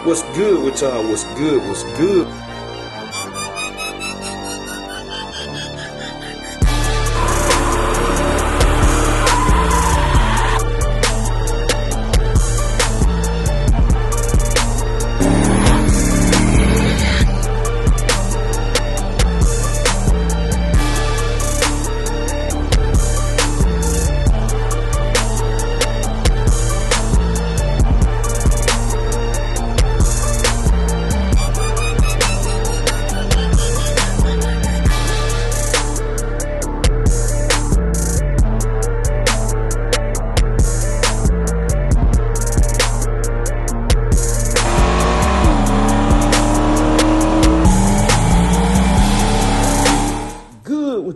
What's good with y'all? What's good? What's good?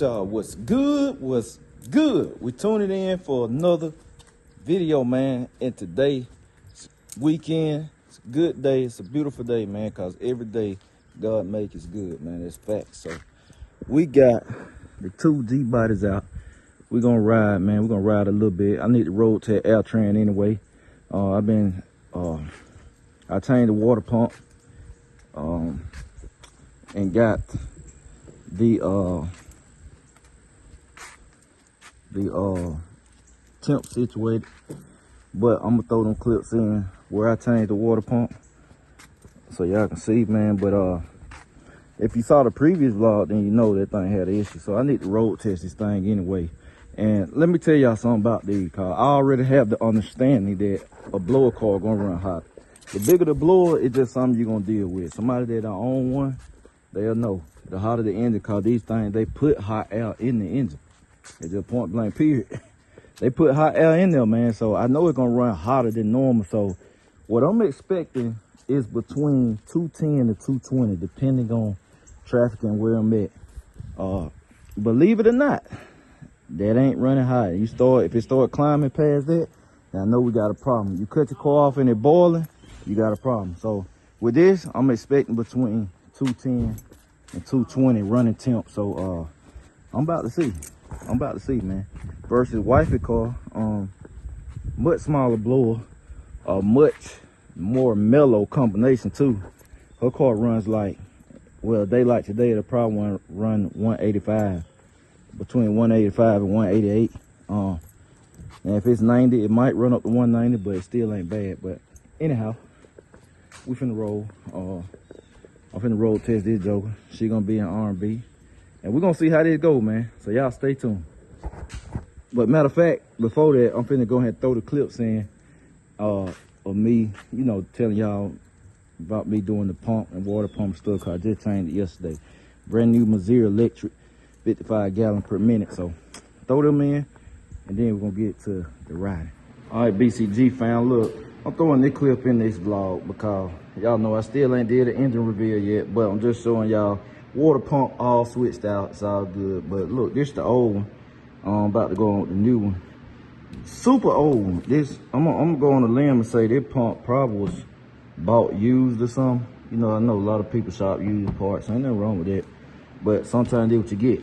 Y'all, what's good? What's good? We're tuning in for another video, man. And today, weekend, it's a good day. It's a beautiful day, man, because every day God make is good, man. That's facts. So we got the two Gbody'S out. We're gonna ride, man. We're gonna ride a little bit. I need to road to air train anyway. I changed the water pump and got the temp situated, but I'm gonna throw them clips in where I changed the water pump so y'all can see, man. But if you saw the previous vlog, then you know that thing had an issue, so I need to road test this thing anyway. And let me tell y'all something about these cars. I already have the understanding that a blower car gonna run hot. The bigger the blower, it's just something you're gonna deal with. Somebody that don't own one, they'll know. The hotter the engine, cause these things, they put hot air in the engine. It's just point blank period. They put hot air in there, man, so I know it's gonna run hotter than normal. So what I'm expecting is between 210 to 220, depending on traffic and where I'm at. Believe it or not, that ain't running hot. If it start climbing past that, then I know we got a problem. You cut your car off and it boiling, you got a problem. So with this, I'm expecting between 210 and 220 running temp. So I'm about to see, man. Versus Wifey car, much smaller blower, much more mellow combination too. Her car runs like, well, day like today, it'll probably run 185, between 185 and 188. And if it's 90, it might run up to 190, but it still ain't bad. But anyhow, we finna roll. I'm finna road test this joker. She gonna be in R&B. And we're gonna see how this go, man. So y'all stay tuned. But matter of fact, before that, I'm finna go ahead and throw the clips in of me, you know, telling y'all about me doing the pump and water pump stuff, cause I just changed it yesterday. Brand new Mazir electric, 55 gallon per minute. So throw them in, and then we're gonna get to the riding. All right, BCG fam, look, I'm throwing this clip in this vlog because y'all know I still ain't did an engine reveal yet, but I'm just showing y'all water pump all switched out. It's all good. But look, this the old one. I'm about to go on with the new one. Super old one. This, I'm gonna go on a limb and say this pump probably was bought used or something. You know, I know a lot of people shop used parts. Ain't nothing wrong with that. But sometimes that's what you get.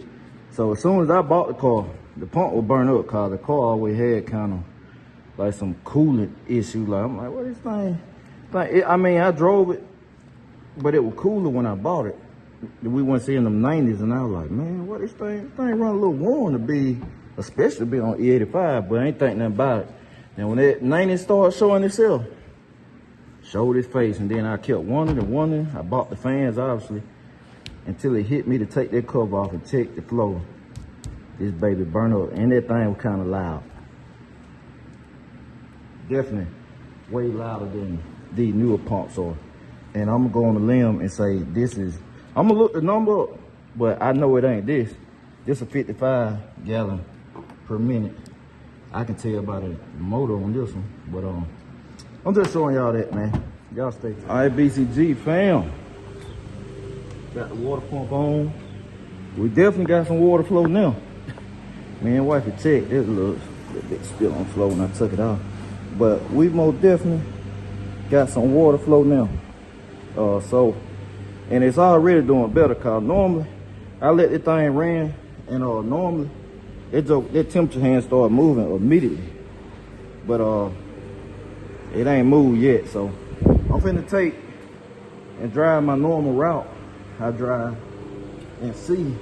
So as soon as I bought the car, the pump will burn up because the car always had kind of like some coolant issue. Like, I'm like, what is this thing? I mean, I drove it, but it was cooler when I bought it. We went seeing them 90s, and I was like, man, what this thing? This thing run a little warm to be, especially be on E85, but I ain't think nothing about it. And when that 90 started showing itself, showed its face, and then I kept wondering. I bought the fans, obviously, until it hit me to take that cover off and check the flow. This baby burned up, and that thing was kind of loud. Definitely way louder than these newer pumps are. And I'm gonna go on a limb and say this is, I'm gonna look the number up, but I know it ain't this. This a 55 gallon per minute. I can tell by the motor on this one, but I'm just showing y'all that, man. Y'all stay tuned. All right, BCG fam. Got the water pump on. We definitely got some water flow now. Me and Wifey checked, there's a little bit still on flow when I took it off. But we most definitely got some water flow now. And it's already doing better, cause normally I let the thing ran, and normally that temperature hand start moving immediately. But it ain't moved yet, so I'm finna take and drive my normal route. I drive and see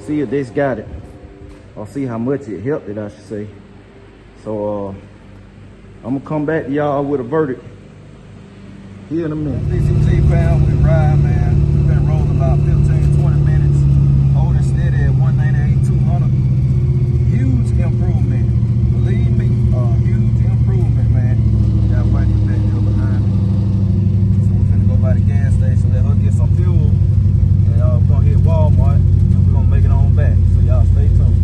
if this got it, or see how much it helped it, I should say. So I'm gonna come back to y'all with a verdict here in a minute. BCG fam, we ride, man. We've been rolling about 15-20 minutes, holding steady at 198-200. Huge improvement, believe me, huge improvement, man. Got Wifey back here behind me, so we're finna go by the gas station, let her get some fuel, and we're gonna hit Walmart, and we're gonna make it on back. So y'all stay tuned.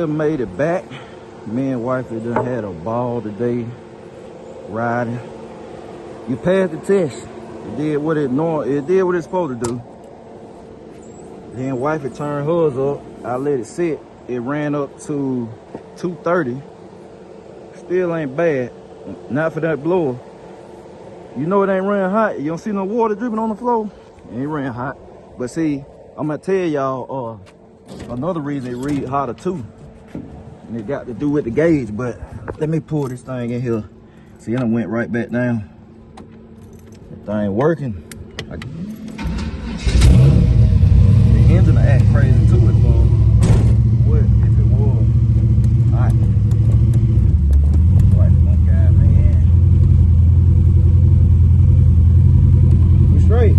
Made it back. Me and Wifey done had a ball today riding. You passed the test. It did what it did what it's supposed to do. Then Wifey turned hers up. I let it sit. It ran up to 230. Still ain't bad. Not for that blower. You know it ain't running hot. You don't see no water dripping on the floor. It ain't running hot. But see, I'm gonna tell y'all another reason it read hotter too. And it got to do with the gauge, but let me pull this thing in here. See, I done went right back down. That thing working. The engine will act crazy too if what if it was. Alright. Wife gonna guide me in. We straight.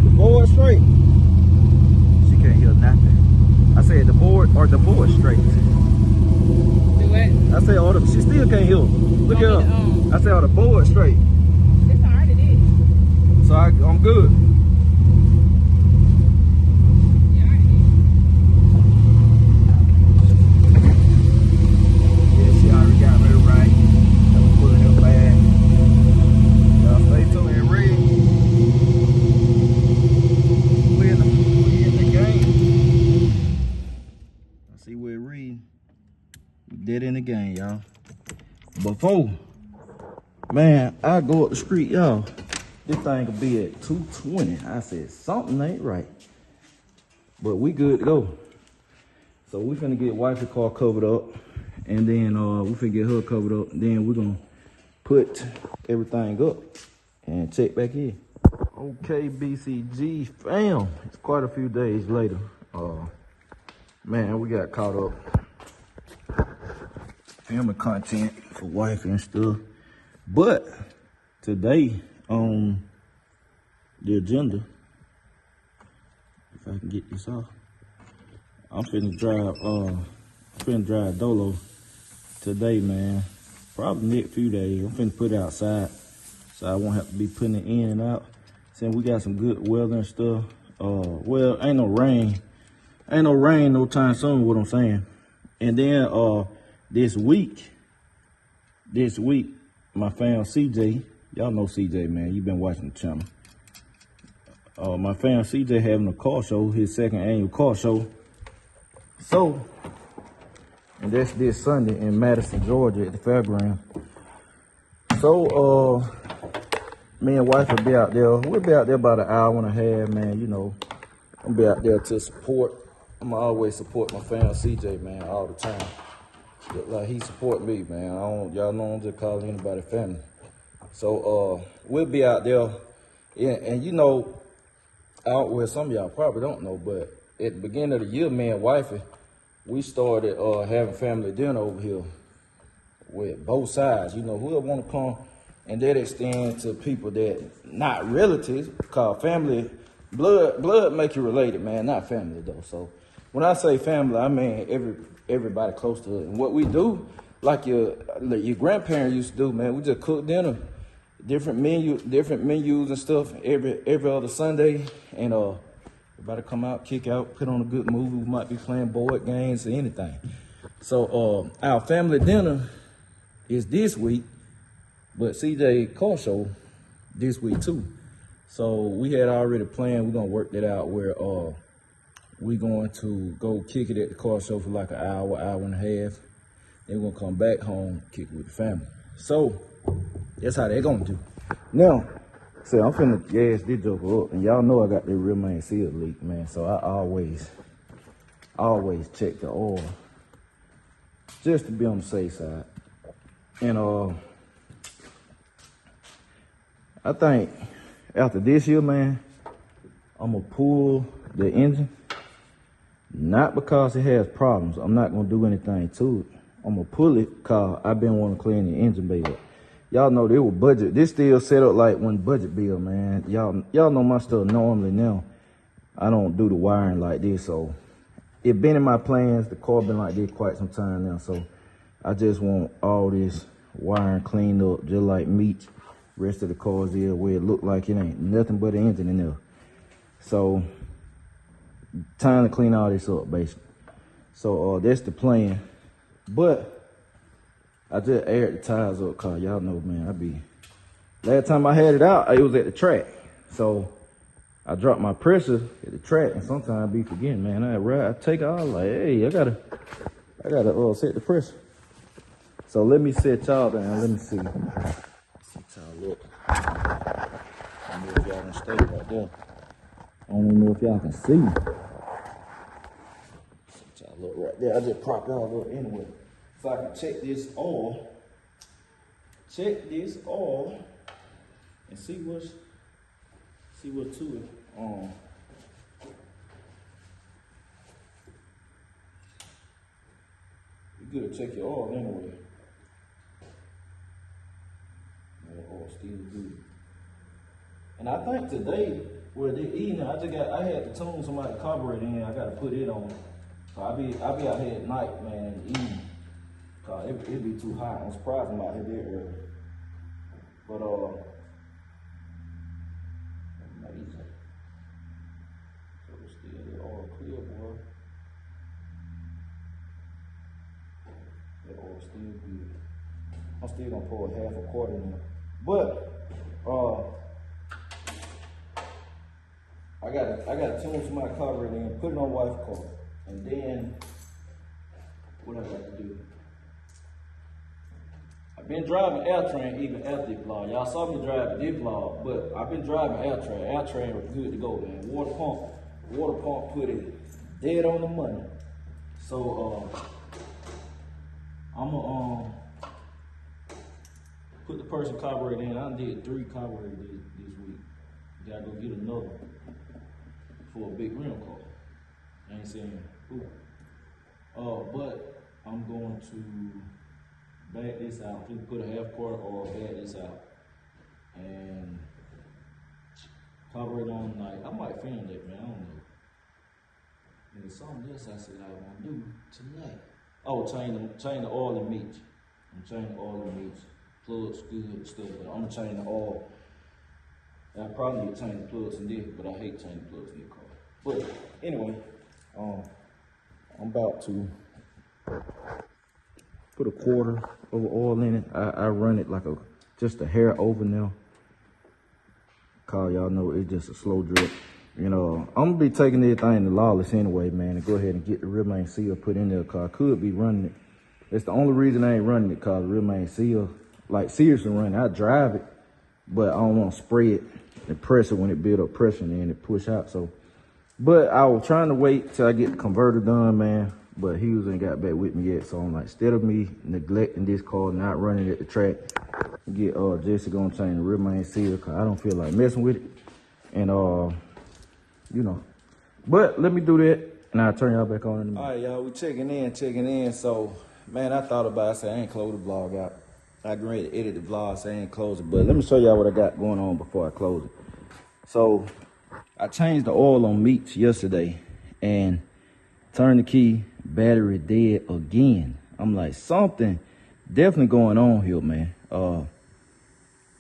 The board straight. She can't hear nothing. I said the board straight. I said, she still can't hear. Look at her. I said, the board straight. It's already did. So I'm good. Yeah, she already got me right. I'm pulling her back. Y'all stay tuned and read. We in the game. I see where it read. Dead in the game, y'all. Before, man, I go up the street, y'all. This thing could be at 220. I said, something ain't right. But we good to go. So we finna get Wifey's car covered up. And then we finna get her covered up. Then we're gonna put everything up and check back in. Okay, BCG fam. It's quite a few days later. Man, we got caught up filming content for Wifey and stuff. But today on the agenda, if I can get this off, I'm finna drive Dolo today, man. Probably next few days. I'm finna put it outside so I won't have to be putting it in and out. Since we got some good weather and stuff. Well, ain't no rain. Ain't no rain no time soon, what I'm saying. And then this week, my fam CJ, y'all know CJ, man, you've been watching the channel. My fam CJ having a car show, his second annual car show. So, and that's this Sunday in Madison, Georgia at the fairground. So, me and Wife will be out there. We'll be out there about an hour and a half, man. You know, I'll be out there to support. I'm always support my fam CJ, man, all the time. Like he support me, man. Y'all know I'm just calling anybody family. So we'll be out there. Yeah, and you know, well, some of y'all probably don't know, but at the beginning of the year, me and Wifey, we started having family dinner over here with both sides. You know, whoever want to come, and that extend to people that not relatives, called family. Blood make you related, man, not family though. So when I say family, I mean everybody close to it. And what we do, like your grandparents used to do, man, we just cook dinner, different menus and stuff every other Sunday, and everybody come out, kick out, put on a good movie. We might be playing board games or anything. So our family dinner is this week, but CJ car show this week too. So we had already planned, we're gonna work that out where we're going to go kick it at the car show for like an hour and a half. Then we're gonna come back home, kick it with the family. So that's how they're gonna do. Now, See, I'm finna gas this joker up, and y'all know I got the rear main seal leak, man. So I always check the oil just to be on the safe side. And I think after this year, man, I'm gonna pull the engine. Not because it has problems. I'm not gonna do anything to it. I'm gonna pull it because I've been wanting to clean the engine bay up. Y'all know they were budget. This still set up like one budget bill, man. Y'all know my stuff normally now. I don't do the wiring like this, so it been in my plans. The car been like this quite some time now, so I just want all this wiring cleaned up just like meat. Rest of the car's here where it look like it ain't nothing but an engine in there. So time to clean all this up, basically. So that's the plan. But I just aired the tires up, cause y'all know, man, last time I had it out, it was at the track. So I dropped my pressure at the track, and sometimes I be forgetting, man. I take it all like, hey, I gotta set the pressure. So let me set y'all down. Let me see. Set y'all up. I don't know if y'all can stay right there. I don't even know if y'all can see. Set y'all up right there. I just propped y'all up anyway. So I can check this oil. Check this oil and see what's to it. You gotta check your oil anyway. That oil still good. And I think today, well, this evening, I had to tune somebody's carburetor in. I gotta put it on. So I be out here at night, man, in the evening. Cause it be too hot. I'm surprised I'm out here there early. But amazing. So it's still all clear, boy. That oil still good. I'm still gonna pour half a quart in there. But I gotta tune somebody's carburetor in, put it on wife's car, and then what I got to do? I've been driving Airtrain even after this vlog. Y'all saw me driving this vlog, but I've been driving Airtrain. Airtrain was good to go, man. Water pump put it dead on the money. So I'm gonna put the person carburetor in. I did 3 carburetors this week. Gotta go get another for a big rental car. I ain't saying who. But I'm going to back this out. Just put a half quart or back this out and cover it on night. I might film that, man. I don't know. And there's something else I said I want to do tonight. Oh, change the oil and meat. I'm changing the oil and meat. Plugs good stuff, but I'm gonna change the oil. I probably need to change the plugs in this, but I hate changing the plugs in the car. But anyway, I'm about to put a quarter of oil in it. I run it like just a hair over now. Cause y'all know it's just a slow drip. You know, I'm gonna be taking everything to Lawless anyway, man, and go ahead and get the rear main seal put in there. Cause I could be running it. That's the only reason I ain't running it, cause the rear main seal, like seriously running. I drive it, but I don't want to spray it and press it when it build up pressure and then it push out. So, but I was trying to wait till I get the converter done, man. But Hughes ain't got back with me yet, so I'm like, instead of me neglecting this car, not running at the track, get Jesse gonna change the rear main seal, cause I don't feel like messing with it. And you know, but let me do that, and I'll turn y'all back on in a minute. All right, y'all, we checking in. So, man, I thought about it. I said I ain't close the vlog out. I can ready to edit the vlog, so I ain't close it. But let me show y'all what I got going on before I close it. So, I changed the oil on meats yesterday, and turned the key, battery dead again. I'm like, something definitely going on here, man.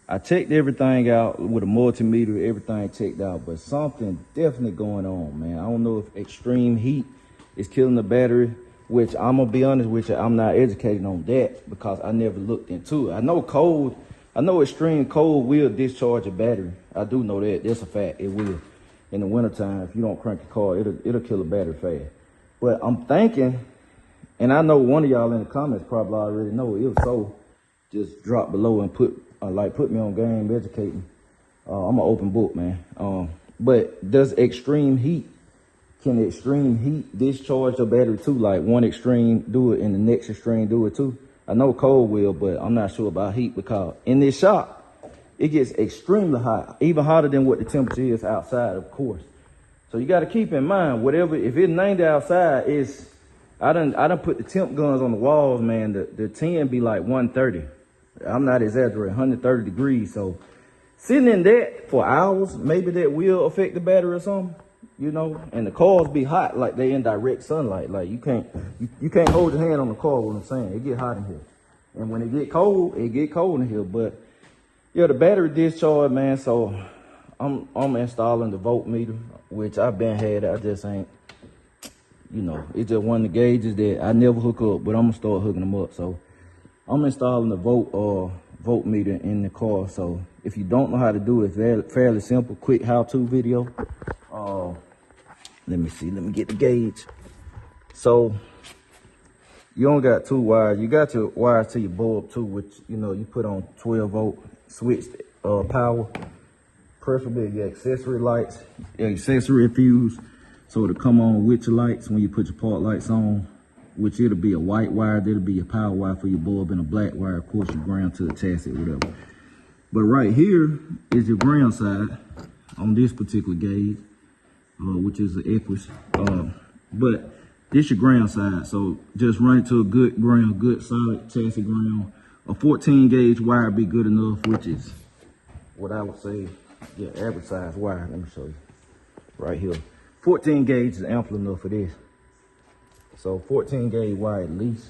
I checked everything out with a multimeter, everything checked out, but something definitely going on, man. I don't know if extreme heat is killing the battery, which I'm gonna be honest with you, I'm not educated on that because I never looked into it. I know extreme cold will discharge a battery. I do know that, that's a fact, it will. In the wintertime, if you don't crank the car, it'll kill a battery fast. But I'm thinking, and I know one of y'all in the comments probably already know, if so, just drop below and put me on game, educating. I'm an open book, man. But does extreme heat, can extreme heat discharge the battery too? Like one extreme do it and the next extreme do it too? I know cold will, but I'm not sure about heat because in this shop, it gets extremely hot, even hotter than what the temperature is outside, of course. So you got to keep in mind, whatever, if it's 90 outside, I done put the temp guns on the walls, man. The 10 be like 130. I'm not exaggerating, 130 degrees. So sitting in that for hours, maybe that will affect the battery or something, you know. And the cars be hot, like they in direct sunlight. Like you can't hold your hand on the car. What I'm saying, it get hot in here, and when it get cold in here. But yeah, the battery discharge, man. So I'm installing the voltmeter, which I've been had. I just ain't, you know, it's just one of the gauges that I never hook up, but I'm gonna start hooking them up. So I'm installing the voltmeter in the car. So if you don't know how to do it, it's fairly simple, quick how-to video. Let me see, let me get the gauge. So you only got 2 wires. You got your wires to your bulb too, which, you know, you put on 12 volt switched power, preferably your accessory lights, your accessory fuse. So it'll come on with your lights when you put your part lights on, which it'll be a white wire, that'll be your power wire for your bulb, and a black wire, of course, your ground to the chassis, whatever. But right here is your ground side on this particular gauge, which is the Equus. But this your ground side, so just run it to a good ground, good solid chassis ground. A 14 gauge wire be good enough, which is what I would say, yeah, average size wire. Let me show you right here. 14 gauge is ample enough for this. So 14 gauge wire at least.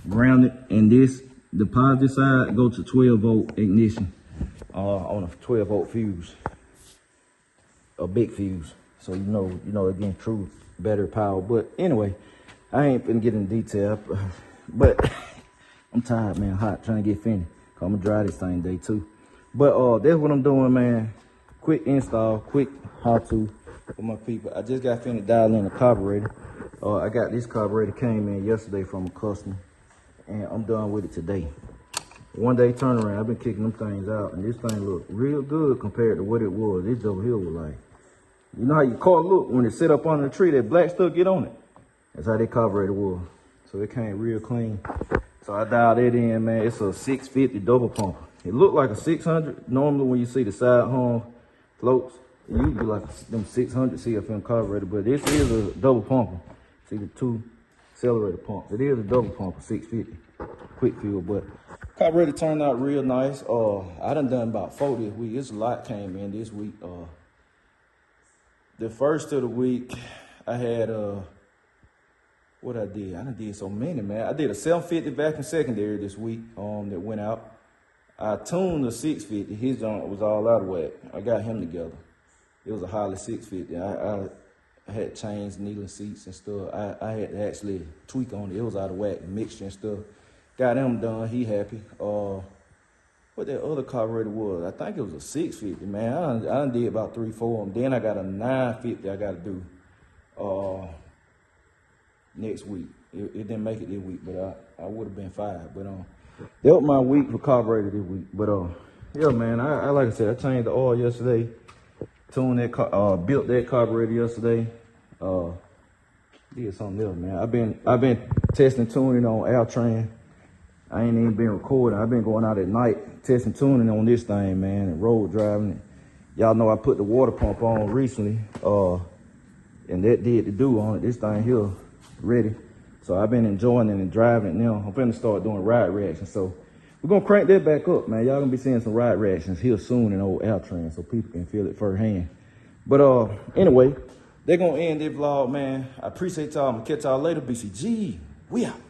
Grounded, and this, the positive side, go to 12 volt ignition on a 12 volt fuse, a big fuse. So you know again, true battery power. But anyway, I ain't gonna get into detail, but I'm tired, man, hot, trying to get finished. I'm gonna dry this thing day 2. But that's what I'm doing, man. Quick install, quick how-to for my people. I just got finished dialing in the carburetor. I got this carburetor, came in yesterday from a customer, and I'm done with it today. 1 day turnaround. I've been kicking them things out, and this thing look real good compared to what it was. This over here was like, you know how your car look when it sit up under the tree, that black stuff get on it? That's how that carburetor was. So it came real clean. So I dialed it in, man. It's a 650 double pumper. It looked like a 600. Normally when you see the side hung floats, it usually like them 600 CFM carburetor, but this is a double pumper. See the 2 accelerator pumps. It is a double pumper, 650, quick fuel. But carburetor turned out real nice. I done about 4 this week. It's a lot came in this week. The first of the week, I had what I did so many, man. I did a 750 vacuum secondary this week that went out. I tuned the 650. His joint was all out of whack. I got him together. It was a Harley 650. I had changed needle seats and stuff. I had to actually tweak on it. It was out of whack, mixture and stuff. Got him done. He happy. What that other carburetor was, I think it was a 650, man. I done did about 3, 4 of them. Then I got a 950 I got to do next week. It didn't make it this week, but I would have been 5. But that was my week for carburetor this week. But yeah, man, I like I said, I changed the oil yesterday, tuned that built that carburetor yesterday. Did something else, man. I've been testing tuning on Altran. I ain't even been recording. I've been going out at night testing tuning on this thing, man, and road driving. Y'all know I put the water pump on recently, and that did the do on it. This thing here ready. So I've been enjoying it and driving it now. I'm finna start doing ride reactions. So we're gonna crank that back up, man. Y'all gonna be seeing some ride reactions here soon in old Altran so people can feel it firsthand. But anyway, they're gonna end this vlog, man. I appreciate y'all. I'm gonna catch y'all later. BCG, we out.